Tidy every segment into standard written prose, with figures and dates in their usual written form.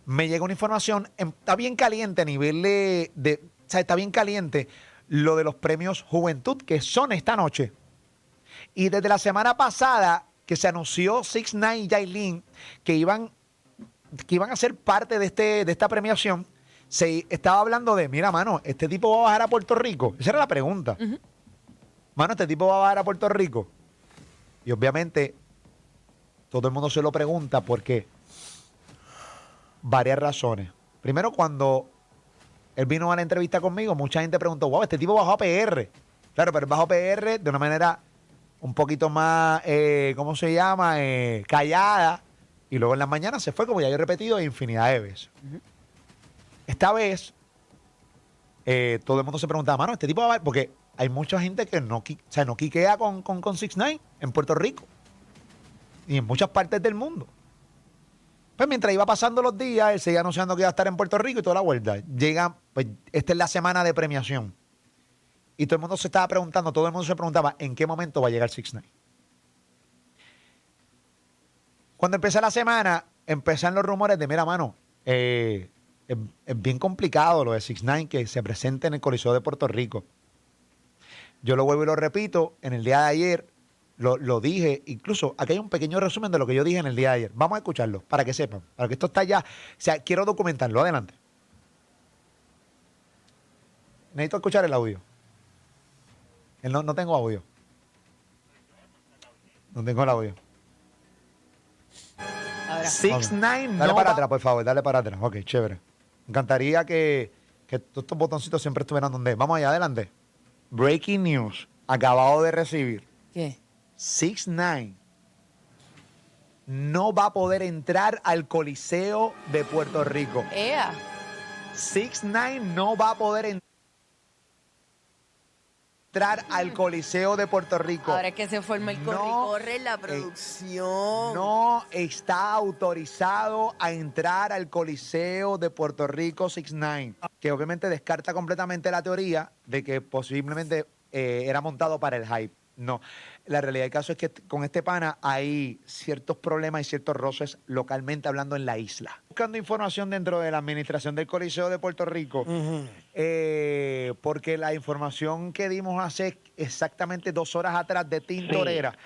me llega una información, está bien caliente a nivel o sea, está bien caliente lo de los premios Juventud, que son esta noche. Y desde la semana pasada que se anunció 6ix9ine y Yailin que iban a ser parte de esta premiación, se estaba hablando de, mira, mano, este tipo va a bajar a Puerto Rico. Esa era la pregunta. Mano, este tipo va a bajar a Puerto Rico. Y obviamente todo el mundo se lo pregunta porque varias razones. Primero, cuando él vino a la entrevista conmigo, mucha gente preguntó, wow, este tipo bajó a PR. Claro, pero él bajó a PR de una manera un poquito más, ¿cómo se llama? Callada. Y luego en las mañanas se fue, como ya yo he repetido, infinidad de veces. Esta vez, todo el mundo se preguntaba, mano, este tipo va a bajar, porque hay mucha gente que no quiquea con 6ix9ine en Puerto Rico y en muchas partes del mundo. Pues mientras iba pasando los días, él seguía anunciando que iba a estar en Puerto Rico y toda la vuelta. Llega, pues esta es la semana de premiación. Y todo el mundo se estaba preguntando, todo el mundo se preguntaba, ¿en qué momento va a llegar 6ix9ine? Cuando empezó la semana, empezaron los rumores de, mira, mano, es bien complicado lo de 6ix9ine que se presente en el Coliseo de Puerto Rico. Yo lo vuelvo y lo repito, en el día de ayer lo dije, incluso aquí hay un pequeño resumen de lo que yo dije en el día de ayer. Vamos a escucharlo para que sepan, para que esto está ya, o sea, quiero documentarlo, adelante. Necesito escuchar el audio. No tengo audio. No tengo el audio. 6ix9ine no. Dale para atrás, por favor, dale para atrás. Ok, chévere. Me encantaría que todos estos botoncitos siempre estuvieran donde. Vamos allá, adelante. Breaking news. Acabado de recibir. ¿Qué? 6ix9ine no va a poder entrar al Coliseo de Puerto Rico. ¡Ea! 6ix9ine no va a poder entrar al Coliseo de Puerto Rico. Ahora es que se forma el corre la producción. No está autorizado a entrar al Coliseo de Puerto Rico 6ix9ine, que obviamente descarta completamente la teoría de que posiblemente era montado para el hype. No, la realidad del caso es que con este pana hay ciertos problemas y ciertos roces localmente hablando en la isla. Buscando información dentro de la administración del Coliseo de Puerto Rico, porque la información que dimos hace exactamente 2 horas atrás de Tintorera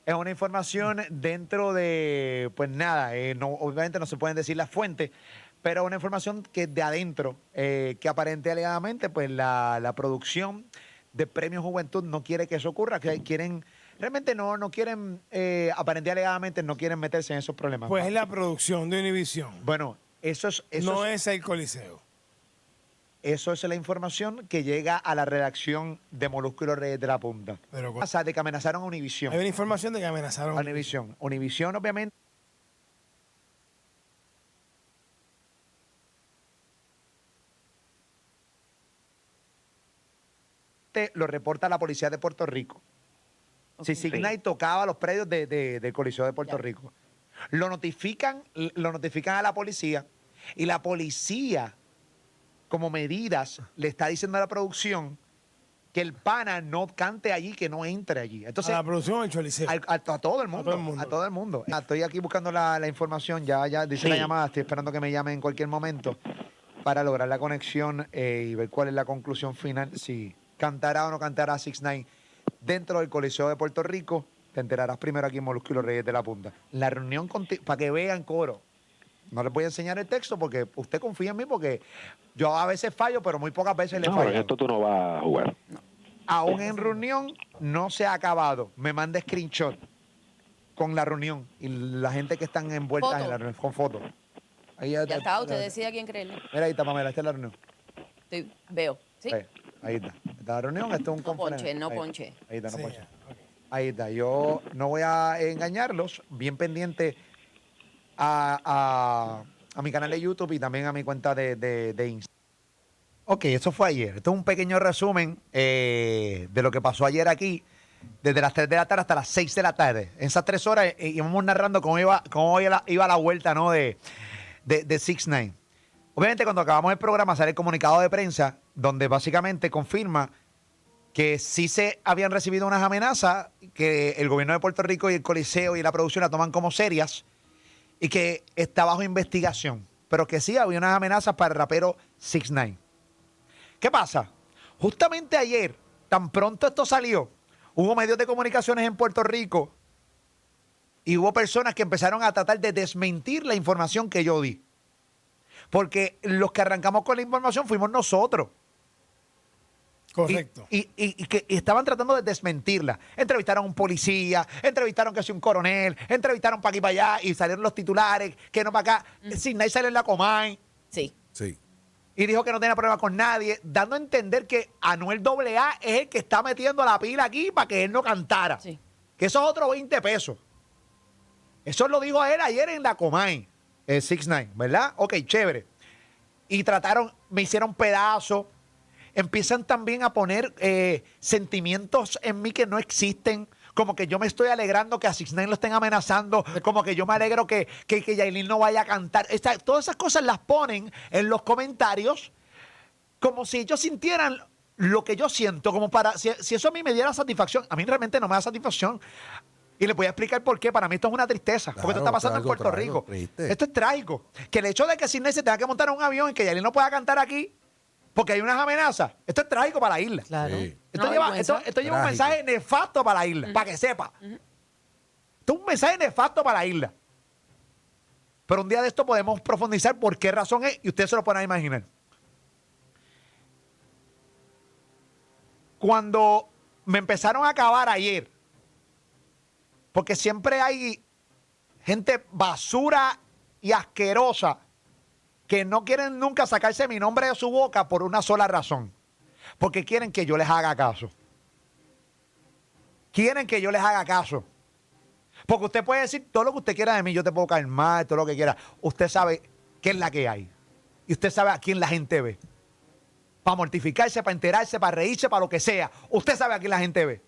es una información dentro de, pues nada, obviamente no se pueden decir las fuentes, pero una información que es de adentro, que aparente alegadamente, pues la producción de Premio Juventud no quiere que eso ocurra, que quieren, realmente no quieren, aparentemente alegadamente no quieren meterse en esos problemas. Pues es la producción de Univision. Bueno, eso no es el Coliseo. Eso es la información que llega a la redacción de Molusco y los Reyes de la Punta. Pero, o sea, de que amenazaron a Univision. Hay una información de que amenazaron a Univision. Univision, obviamente, lo reporta la policía de Puerto Rico. Si 6ix9ine tocaba los predios del Coliseo de Puerto Rico. Lo notifican a la policía y la policía, como medidas, le está diciendo a la producción que el pana no cante allí, que no entre allí. Entonces, a la producción del Coliseo. A todo el mundo. A todo el mundo. Estoy aquí buscando la información, ya dice la llamada, estoy esperando que me llame en cualquier momento para lograr la conexión y ver cuál es la conclusión final, si cantará o no cantará 6ix9ine dentro del Coliseo de Puerto Rico. Te enterarás primero aquí en Molusco y los Reyes de la Punta. La reunión contigo, para que vean coro. No les voy a enseñar el texto porque usted confía en mí, porque yo a veces fallo, pero muy pocas veces le fallo. No, en esto tú no vas a jugar. No. Aún en reunión no se ha acabado. Me manda screenshot con la reunión y la gente que están envueltas en la reunión, con fotos. Ahí ya está, usted decide a quién creerle. Mira, ahí está, Pamela, esta es la reunión. Veo, ¿sí? Ahí está. Esta es la reunión, esto es un conferencia. No ponche. Ahí está, no Sí, ponche. okay. Ahí está. Yo no voy a engañarlos, bien pendiente a mi canal de YouTube y también a mi cuenta de Instagram. Ok, eso fue ayer. Esto es un pequeño resumen de lo que pasó ayer aquí, desde las 3 de la tarde hasta las 6 de la tarde. En esas 3 horas íbamos narrando cómo iba la vuelta, ¿no? de 6ix9ine. Obviamente, cuando acabamos el programa, sale el comunicado de prensa donde básicamente confirma que sí se habían recibido unas amenazas, que el gobierno de Puerto Rico y el Coliseo y la producción la toman como serias y que está bajo investigación. pero que sí había unas amenazas para el rapero 6ix9ine. ¿Qué pasa? Justamente ayer, tan pronto esto salió, hubo medios de comunicaciones en Puerto Rico y hubo personas que empezaron a tratar de desmentir la información que yo di. Porque los que arrancamos con la información fuimos nosotros. Correcto. Y que estaban tratando de desmentirla. Entrevistaron a un policía, entrevistaron que si un coronel, entrevistaron para aquí para allá y salieron los titulares, que no para acá. 6ix9ine sale en la Comay Sí. Sí. y dijo que no tenía problema con nadie, dando a entender que Anuel AA es el que está metiendo la pila aquí para que él no cantara. Sí. Que eso es otro 20 pesos. Eso lo dijo él ayer en la Comay, el 6ix9ine, ¿verdad? Ok, chévere. Y trataron, me hicieron pedazos. Empiezan también a poner sentimientos en mí que no existen. Como que yo me estoy alegrando que a 6ix9ine lo estén amenazando. Como que yo me alegro que Yailin no vaya a cantar. Todas esas cosas las ponen en los comentarios como si ellos sintieran lo que yo siento. Como para, si eso a mí me diera satisfacción. A mí realmente no me da satisfacción. Y les voy a explicar por qué. Para mí esto es una tristeza. Claro, porque esto está pasando en algo Puerto Rico. triste. Esto es trágico. Que el hecho de que 6ix9ine se tenga que montar en un avión y que Yailin no pueda cantar aquí porque hay unas amenazas. Esto es trágico para la isla. Claro. Sí. Esto No, lleva, vergüenza. esto lleva un Trágico. mensaje nefasto para la isla, para que sepa. Esto es un mensaje nefasto para la isla. Pero un día de esto podemos profundizar por qué razón es y ustedes se lo pueden imaginar. Cuando me empezaron a acabar ayer, porque siempre hay gente basura y asquerosa que no quieren nunca sacarse mi nombre de su boca por una sola razón. Porque quieren que yo les haga caso. Quieren que yo les haga caso. Porque usted puede decir todo lo que usted quiera de mí, yo te puedo caer mal, todo lo que quiera. Usted sabe qué es la que hay. Y usted sabe a quién la gente ve. Para mortificarse, para enterarse, para reírse, para lo que sea. Usted sabe a quién la gente ve.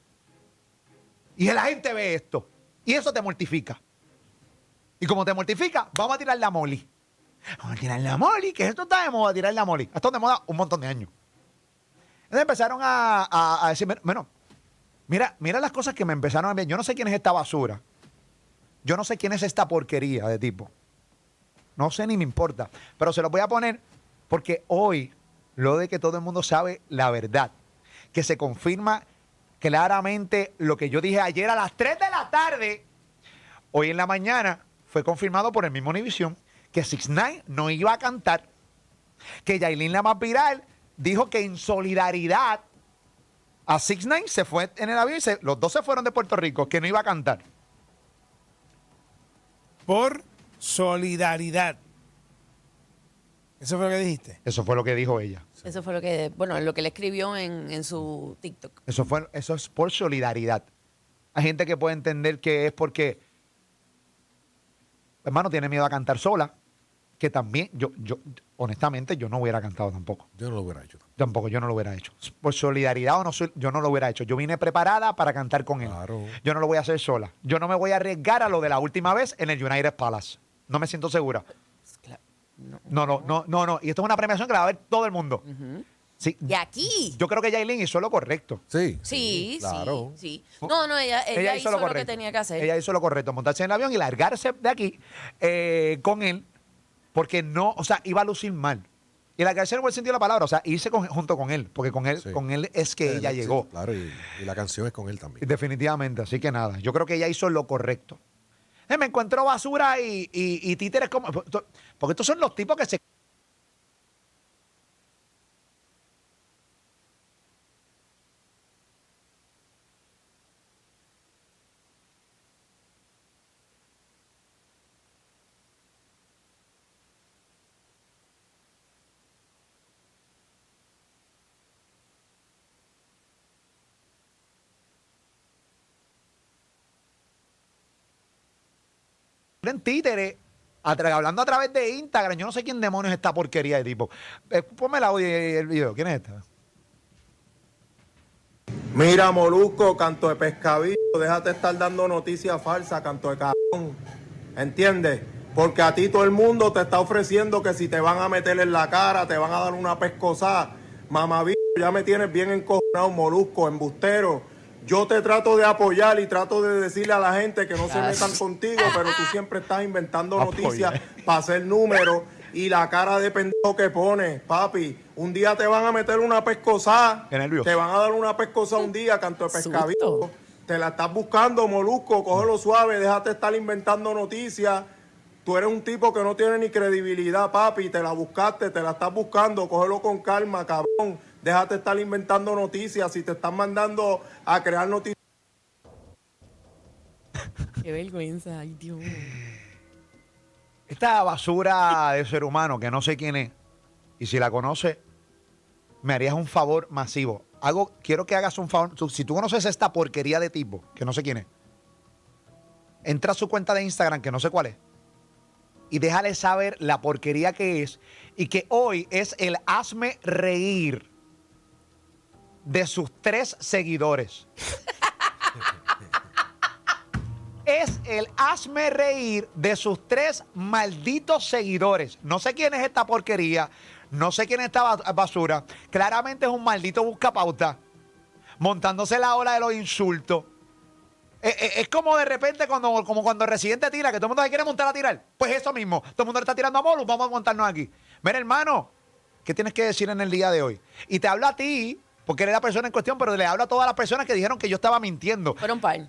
Y la gente ve esto. Y eso te mortifica. Y como te mortifica, vamos a tirar la moli. Vamos a tirar la moli, que esto está de moda, tirar la moli. Esto está de moda un montón de años. Entonces empezaron a decirme, bueno, mira las cosas que me empezaron a ver. Yo no sé quién es esta basura. Yo no sé quién es esta porquería de tipo. No sé ni me importa. Pero se los voy a poner porque hoy, lo de que todo el mundo sabe la verdad, que se confirma claramente lo que yo dije ayer a las 3 de la tarde, hoy en la mañana fue confirmado por el mismo Univision que 6ix9ine no iba a cantar, que Yailin, la más viral, dijo que en solidaridad a 6ix9ine se fue en el avión y los dos se fueron de Puerto Rico, que no iba a cantar. Por solidaridad. ¿Eso fue lo que dijiste? Eso fue lo que dijo ella. Eso fue lo que, bueno, lo que le escribió en su TikTok. Eso es por solidaridad. Hay gente que puede entender que es porque, hermano, tiene miedo a cantar sola, que también, yo honestamente, yo no hubiera cantado tampoco. Yo no lo hubiera hecho. Tampoco, yo no lo hubiera hecho. Por solidaridad o no, yo no lo hubiera hecho. Yo vine preparada para cantar con él. Claro. Yo no lo voy a hacer sola. Yo no me voy a arriesgar a lo de la última vez en el United Palace. No me siento segura. Claro. No. Y esto es una premiación que la va a ver todo el mundo. Sí. Y aquí. Yo creo que Yailin hizo lo correcto. Sí. Sí, claro. sí. No, ella hizo lo que tenía que hacer. Ella hizo lo correcto, montarse en el avión y largarse de aquí con él, porque no, o sea, iba a lucir mal. Y largarse en el buen sentido de la palabra, o sea, irse junto con él, porque con él, Sí. con él es que ella Sí, llegó. Claro, y la canción es con él también. Definitivamente, así que nada, yo creo que ella hizo lo correcto. Me encuentro basura y títeres como... Porque estos son los tipos que se... en títere, hablando a través de Instagram. Yo no sé quién demonios es esta porquería de tipo. Ponme el audio y el video. ¿Quién es esta? Mira, Molusco, canto de pescadillo, déjate estar dando noticias falsas, canto de cabrón. ¿Entiendes? Porque a ti todo el mundo te está ofreciendo que si te van a meter en la cara, te van a dar una pescosada. Mamabicho, ya me tienes bien encojonado, Molusco, embustero. Yo te trato de apoyar y trato de decirle a la gente que no se metan contigo, pero tú siempre estás inventando noticias para hacer números. Y la cara de pendejo que pone, papi. Un día te van a meter una pescosada. Qué nervios. Te van a dar una pescosada un día, canto de pescadito. Susto. Te la estás buscando, Molusco. Cógelo suave, déjate estar inventando noticias. Tú eres un tipo que no tiene ni credibilidad, papi. Te la buscaste, te la estás buscando. Cógelo con calma, cabrón. Déjate estar inventando noticias. Si te están mandando a crear noticias. Qué vergüenza, ay Dios. Esta basura de ser humano que no sé quién es, y si la conoce, me harías un favor masivo. Quiero que hagas un favor. Si tú conoces esta porquería de tipo, que no sé quién es, entra a su cuenta de Instagram, que no sé cuál es, y déjale saber la porquería que es, y que hoy es el hazme reír de sus 3 seguidores. Es el hazme reír de sus 3 malditos seguidores. No sé quién es esta porquería, no sé quién es esta basura. Claramente es un maldito buscapauta, montándose la ola de los insultos. Es como de repente como cuando el Residente tira, que todo el mundo se quiere montar a tirar. Pues eso mismo, todo el mundo le está tirando a Molus, vamos a montarnos aquí. Mira, hermano, ¿qué tienes que decir en el día de hoy? Y te hablo a ti, porque eres la persona en cuestión, pero le hablo a todas las personas que dijeron que yo estaba mintiendo. Fueron par.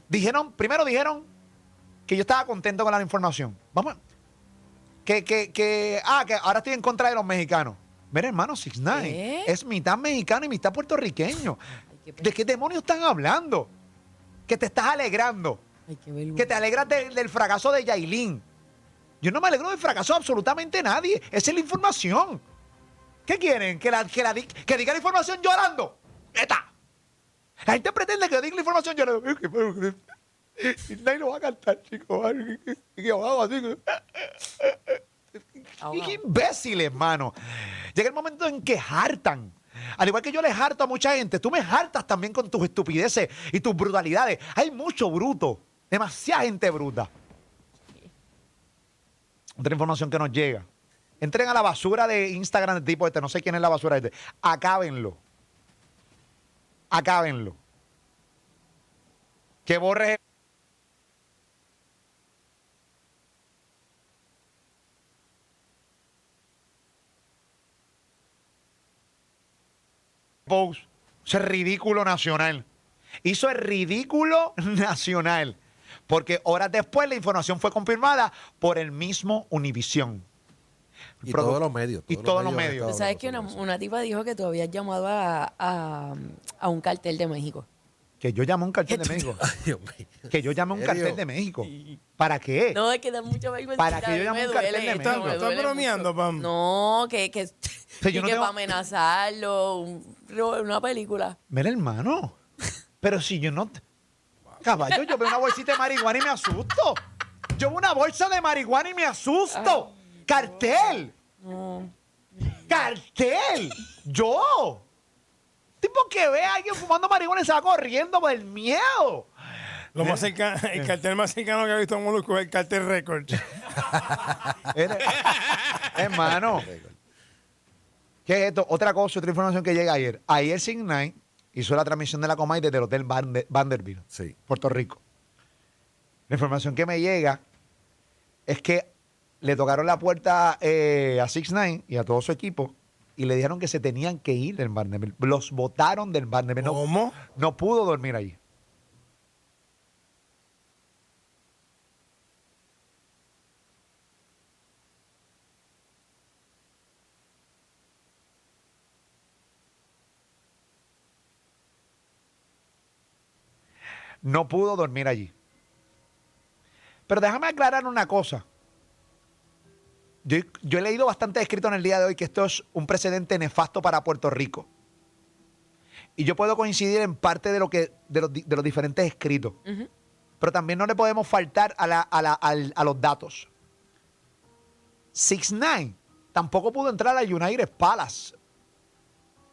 Primero dijeron que yo estaba contento con la información. Vamos. Que ahora estoy en contra de los mexicanos. Mira, hermano, 6ix9ine ¿Qué? es mitad mexicano y mitad puertorriqueño. ¿De qué demonios están hablando? Que te estás alegrando. Ay, qué vergüenza. Que te alegras del fracaso de Yailin. Yo no me alegro del fracaso de absolutamente nadie. Esa es la información. ¿Qué quieren? ¿Que diga la información llorando? ¡Neta! La gente pretende que diga la información llorando. Nadie lo va a cantar, chicos. Qué imbéciles, hermano. Llega el momento en que hartan. Al igual que yo les harto a mucha gente, tú me hartas también con tus estupideces y tus brutalidades. Hay mucho bruto, demasiada gente bruta. Otra información que nos llega. Entren a la basura de Instagram del tipo este, no sé quién es la basura este. Acábenlo. Acábenlo. Que borre post. Eso es ridículo nacional. Hizo el ridículo nacional. Porque horas después la información fue confirmada por el mismo Univisión. Y todos los medios. Y todos los han medios. estado Tú sabes hablando que sobre eso. una tipa dijo que tú habías llamado a un cartel de México. Que yo llamé a un cartel de México. Ay, Dios mío. Que yo llamé a un ¿En serio? cartel de México. ¿Para qué? No, es que da mucha vergüenza. Para que yo llame un cartel de México. ¿Estás bromeando, Pam? No, que sea, yo no que tengo- para amenazarlo, una película. Mira, hermano. Pero si yo no... Caballo, yo veo una bolsita de marihuana y me asusto. Yo veo una bolsa de marihuana y me asusto. ¡Cartel! No. ¡Cartel! ¡Yo! Tipo que ve a alguien fumando marihuana y se va corriendo por el miedo. Lo más cercano, el cartel más cercano que ha visto Molusco es el cartel récord. Hermano. ¿Qué es esto? Otra cosa, otra información que llega ayer. Ayer 6ix9ine hizo la transmisión de la Comay desde el Hotel Vanderbilt, Sí. Puerto Rico. La información que me llega es que le tocaron la puerta a 6ix9ine y a todo su equipo y le dijeron que se tenían que ir del Vanderbilt. Los botaron del Vanderbilt. No, ¿Cómo? no pudo dormir allí. No pudo dormir allí. Pero déjame aclarar una cosa. Yo he leído bastante escrito en el día de hoy que esto es un precedente nefasto para Puerto Rico. Y yo puedo coincidir en parte de los diferentes escritos. Ujú. Pero también no le podemos faltar a los datos. 6ix9ine tampoco pudo entrar al United Palace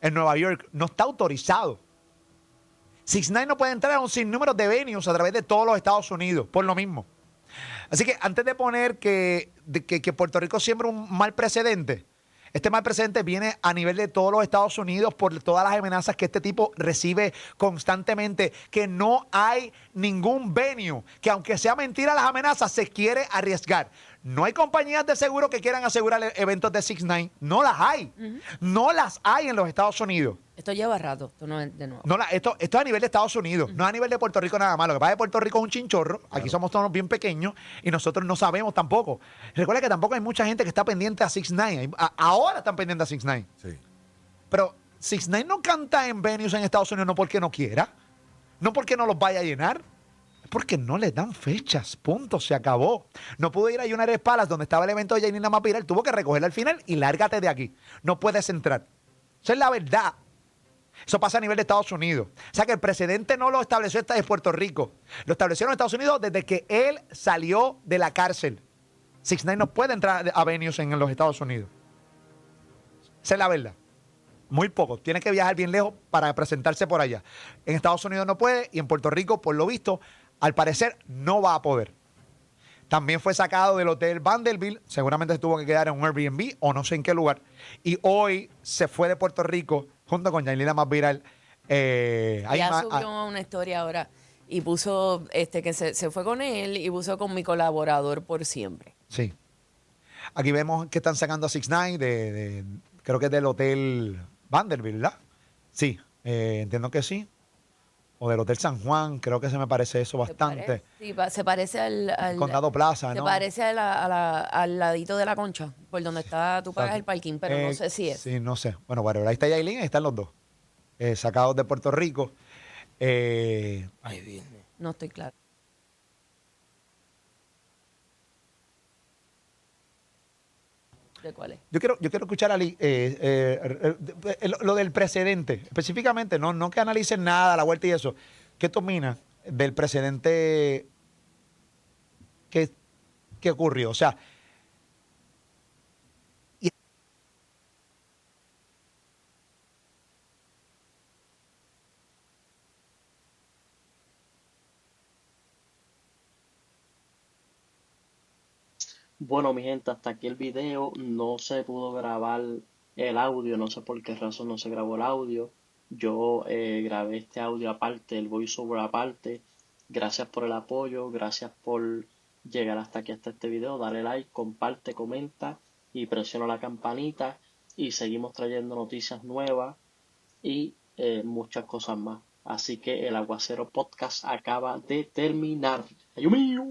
en Nueva York. No está autorizado. 6ix9ine no puede entrar a un sinnúmero de venues a través de todos los Estados Unidos, por lo mismo. Así que antes de poner que Puerto Rico siembra un mal precedente, Este mal precedente viene a nivel de todos los Estados Unidos por todas las amenazas que este tipo recibe constantemente, que no hay ningún venue, que aunque sea mentira las amenazas, se quiere arriesgar. No hay compañías de seguro que quieran asegurar eventos de 6ix9ine. No las hay. No las hay en los Estados Unidos. Esto lleva rato, esto no es de nuevo. No, esto es a nivel de Estados Unidos, no es a nivel de Puerto Rico nada más. Lo que pasa es que Puerto Rico es un chinchorro, aquí somos todos bien pequeños y nosotros no sabemos tampoco. Recuerda que tampoco hay mucha gente que está pendiente a 6ix9ine. Ahora están pendientes a 6ix9ine. Sí. Pero 6ix9ine no canta en venues en Estados Unidos no porque no quiera, no porque no los vaya a llenar, es porque no les dan fechas. Punto, se acabó. No pudo ir a United Palace donde estaba el evento de Yailin Mapiral, tuvo que recogerla al final y lárgate de aquí. No puedes entrar. Esa es la verdad. Eso pasa a nivel de Estados Unidos. O sea que el precedente no lo estableció en Puerto Rico. Lo establecieron en Estados Unidos desde que él salió de la cárcel. 6ix9ine no puede entrar a venues en los Estados Unidos. Esa es la verdad. Muy poco. Tiene que viajar bien lejos para presentarse por allá. En Estados Unidos no puede y en Puerto Rico, por lo visto, al parecer no va a poder. También fue sacado del hotel Vanderbilt. Seguramente se tuvo que quedar en un Airbnb o no sé en qué lugar. Y hoy se fue de Puerto Rico junto con Yailin Mapiral. Ya subió una historia ahora y puso que se fue con él y puso con mi colaborador por siempre. Sí. Aquí vemos que están sacando a 6ix9ine creo que es del hotel Vanderbilt, ¿verdad? Sí, entiendo que sí. O del Hotel San Juan, creo que se me parece eso bastante. Se parece al Condado Plaza, ¿no? Se parece al ladito de la Concha, por donde está, tú pagas el parking, pero no sé si es. Sí, no sé. Bueno, ahí está Yailin, ahí están los dos. Sacados de Puerto Rico. Ay, Disney. No estoy claro. ¿De cuál es? Yo quiero escuchar lo del precedente, específicamente, no que analicen nada, la vuelta y eso. ¿Qué tú opinas del precedente que ocurrió? O sea, Bueno, mi gente, hasta aquí el video. No se pudo grabar el audio, no sé por qué razón no se grabó el audio. Yo grabé este audio aparte, el voiceover aparte. Gracias por el apoyo, gracias por llegar hasta aquí, hasta este video. Dale like, comparte, comenta y presiona la campanita. Y seguimos trayendo noticias nuevas y muchas cosas más. Así que el Aguacero Podcast acaba de terminar. ¡Ay, Dios mío!